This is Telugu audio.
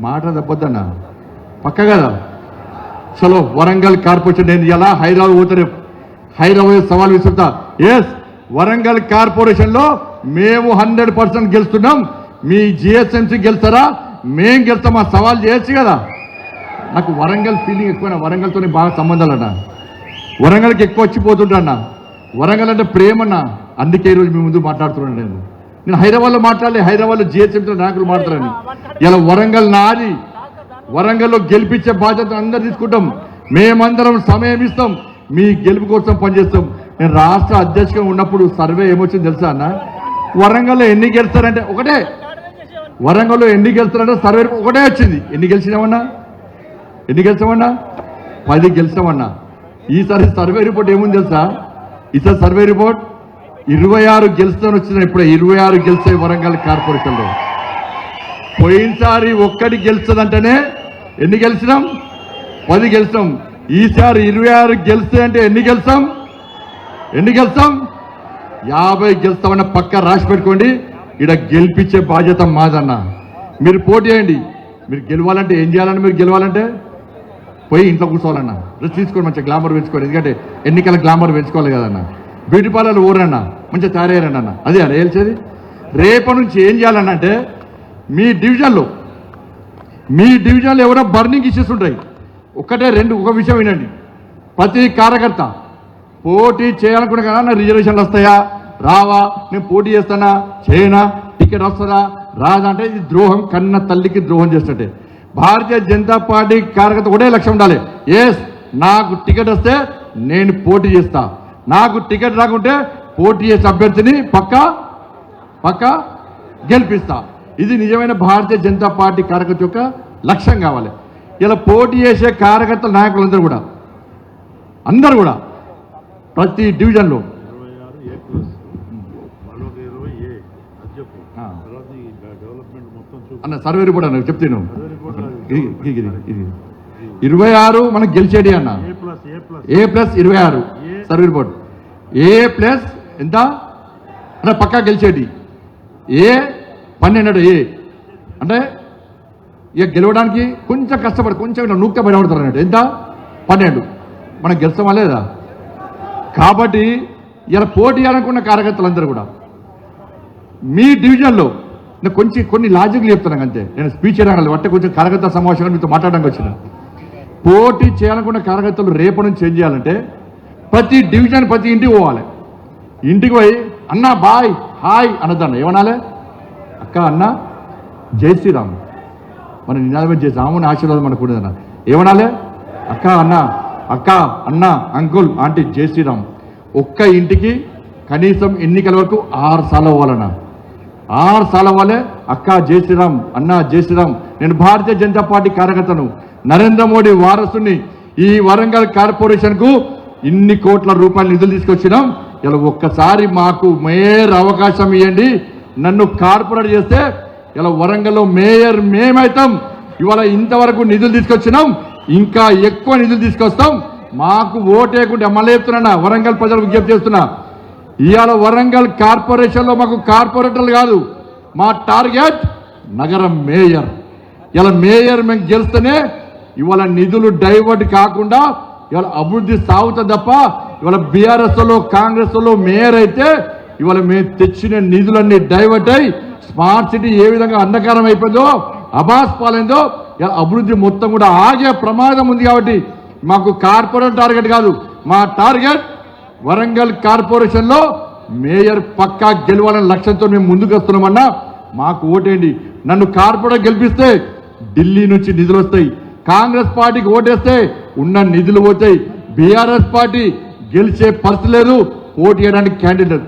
మాట తప్పొద్దన్నా పక్క కదా. చలో వరంగల్ కార్పొరేషన్ నేను ఎలా హైదరాబాద్ పోతారు, హైదరాబాద్ సవాల్ విసురుతా. ఎస్, వరంగల్ కార్పొరేషన్లో మేము 100% గెలుస్తున్నాం. మీ జిహెచ్ఎంసీ గెలుస్తారా? మేం గెలుస్తాం. ఆ సవాల్ చేయొచ్చు కదా. నాకు వరంగల్ ఫీలింగ్ ఎక్కువ, వరంగల్తోనే బాగా సంబంధాలు అన్న, వరంగల్కి ఎక్కువ వచ్చిపోతుంటా అన్న. వరంగల్ అంటే ప్రేమ అన్న. అందుకే ఈరోజు మీ ముందు మాట్లాడుతున్నాను. నేను హైదరాబాద్లో మాట్లాడలే, హైదరాబాద్లో జిహెచ్ఎంసీ నాయకులు మాట్లాడారని. ఇలా వరంగల్ నాది, వరంగల్లో గెలిపించే బాధ్యత అందరు తీసుకుంటాం. మేమందరం సమయం ఇస్తాం, మీ గెలుపు కోసం పనిచేస్తాం. నేను రాష్ట్ర అధ్యక్షుగా ఉన్నప్పుడు సర్వే ఏమొచ్చింది తెలుసా అన్న? వరంగల్లో ఎన్ని గెలుస్తారంటే ఒకటే, వరంగల్లో ఎన్ని గెలుస్తారంటే సర్వే ఒకటే వచ్చింది. ఎన్ని గెలిచినామన్నా? 10 గెలిచామన్నా. ఈసారి సర్వే రిపోర్ట్ ఏముంది తెలుసా? ఈసారి సర్వే రిపోర్ట్ 26 గెలుస్తామని వచ్చిన. ఇప్పుడే 26 గెలిచాయి వరంగల్ కార్పొరేషన్లో. పోయినసారి ఒక్కటి గెలుస్తుందంటేనే ఎన్ని గెలిచినాం? 10 గెలిచాం. ఈసారి 26 గెలిస్తే అంటే ఎన్ని గెలుస్తాం? 50 గెలుస్తామన్న పక్క రాసి పెట్టుకోండి. ఇక్కడ గెలిపించే బాధ్యత మాదన్న. మీరు పోటీ చేయండి. మీరు గెలవాలంటే ఏం చేయాలని? మీరు గెలవాలంటే పోయి ఇంట్లో కూర్చోవాలన్న, డ్రెస్ తీసుకోండి, మంచిగా గ్లామర్ పెంచుకోండి. ఎందుకంటే ఎన్నికల గ్లామర్ పెంచుకోవాలి కదన్న. బ్యూటీ పార్లర్లు ఊరన్నా మంచిగా తయారయ్యారన్న అన్న. అదే అన్న ఏల్చేది. రేపటి నుంచి ఏం చేయాలన్న అంటే మీ డివిజన్లో ఎవరో బర్నింగ్ ఇష్యూస్ ఉంటాయి. ఒక విషయం వినండి. ప్రతి కార్యకర్త పోటీ చేయాలనుకునే కదా, నా రిజర్వేషన్లు వస్తాయా రావా, నేను పోటీ చేస్తానా చేయనా, టికెట్ వస్తుందా రాదా అంటే ఇది ద్రోహం, కన్న తల్లికి ద్రోహం చేస్తుంటే. భారతీయ జనతా పార్టీ కార్యకర్త ఒకటే లక్ష్యం ఉండాలి. ఎస్, నాకు టికెట్ వస్తే నేను పోటీ చేస్తా, నాకు టికెట్ రాకుంటే పోటీ చేసే అభ్యర్థిని పక్కా గెలిపిస్తా. ఇది నిజమైన భారతీయ జనతా పార్టీ కార్యకర్త యొక్క లక్ష్యం కావాలి. ఇలా పోటీ చేసే కార్యకర్తల నాయకులందరూ కూడా ప్రతి డివిజన్లో అన్న సర్వే రిపోర్ట్ అన్న చెప్తాను. 26 మనకు గెలిచేది అన్న. A+26 survey report. A+ ఎంత అంటే పక్కా గెలిచేది. A12 A అంటే ఇక గెలవడానికి కొంచెం కష్టపడి కొంచెం నూక్త బయటపడతారు అన్నట్టు. ఎంత 12 మనం గెలుస్తామా లేదా? కాబట్టి ఇలా పోటీ చేయాలనుకున్న కార్యకర్తలందరూ కూడా మీ డివిజన్లో కొన్ని లాజిక్లు చెప్తున్నాను అంతే. నేను స్పీచ్ చేయడానికి అంటే కొంచెం కార్యకర్త సమావేశంగా మీతో మాట్లాడడానికి వచ్చిన. పోటీ చేయాలనుకున్న కార్యకర్తలు రేపటి నుంచి ఏం చేయాలంటే ప్రతి డివిజన్ ప్రతి ఇంటికి పోవాలి. ఇంటికి పోయి అన్న బాయ్ హాయ్ అనద్దన్న. ఏమనాలి? అక్క అన్న జై శ్రీరామ్, మన నినాదమే జై రాముని ఆశీర్వాదం మనకు ఉండదన్న. ఏమనాలి? అక్క అన్న అంకుల్ ఆంటీ జై శ్రీరామ్. ఒక్క ఇంటికి కనీసం ఎన్నికల వరకు 6 సార్లు అవ్వాలన్నా. 6 సార్లు అవ్వాలి. అక్క జై శ్రీరామ్, అన్న జై శ్రీరామ్. నేను భారతీయ జనతా పార్టీ కార్యకర్తను, నరేంద్ర మోడీ వారసుని. ఈ వరంగల్ కార్పొరేషన్కు ఇన్ని కోట్ల రూపాయల నిధులు తీసుకొచ్చినాం. ఇలా ఒక్కసారి మాకు మేయర్ అవకాశం ఇవ్వండి, నన్ను కార్పొరేట్ చేస్తే ఇలా వరంగల్లో మేయర్ మేమవుతాం. ఇవాళ ఇంతవరకు నిధులు తీసుకొచ్చినాం, ఇంకా ఎక్కువ నిధులు తీసుకొస్తాం. మాకు ఓటేయకుండా మళ్ళీ చెప్తున్నా, వరంగల్ ప్రజలకు విజ్ఞప్తి చేస్తున్నా. ఇవాళ వరంగల్ కార్పొరేషన్లో మాకు కార్పొరేటర్లు కాదు, మా టార్గెట్ నగరం మేయర్. ఇలా మేయర్ మేము గెలిస్తేనే ఇవాళ నిధులు డైవర్ట్ కాకుండా ఇవాళ అభివృద్ధి సాగుతుంది తప్ప ఇవాళ బీఆర్ఎస్లో కాంగ్రెస్లో మేయర్ అయితే ఇవాళ మేము తెచ్చిన నిధులన్నీ డైవర్ట్ అయ్యి స్మార్ట్ సిటీ ఏ విధంగా అంధకారం అయిపోయిందో, అబాస్ పాలైందో, ఇలా అభివృద్ధి మొత్తం కూడా ఆగే ప్రమాదం ఉంది. కాబట్టి మాకు కార్పొరేట్ టార్గెట్ కాదు, మా టార్గెట్ వరంగల్ కార్పొరేషన్లో మేయర్ పక్కా గెలవాలనే లక్ష్యంతో మేము ముందుకు వస్తున్నామన్నా. మాకు ఓటేయండి. నన్ను కార్పొరేట్ గెలిపిస్తే ఢిల్లీ నుంచి నిధులు వస్తాయి. కాంగ్రెస్ పార్టీకి ఓటేస్తే ఉన్న నిధులు పోతాయి. బీఆర్ఎస్ పార్టీ గెలిచే పరిస్థితి లేదు, పోటీ చేయడానికి క్యాండిడేట్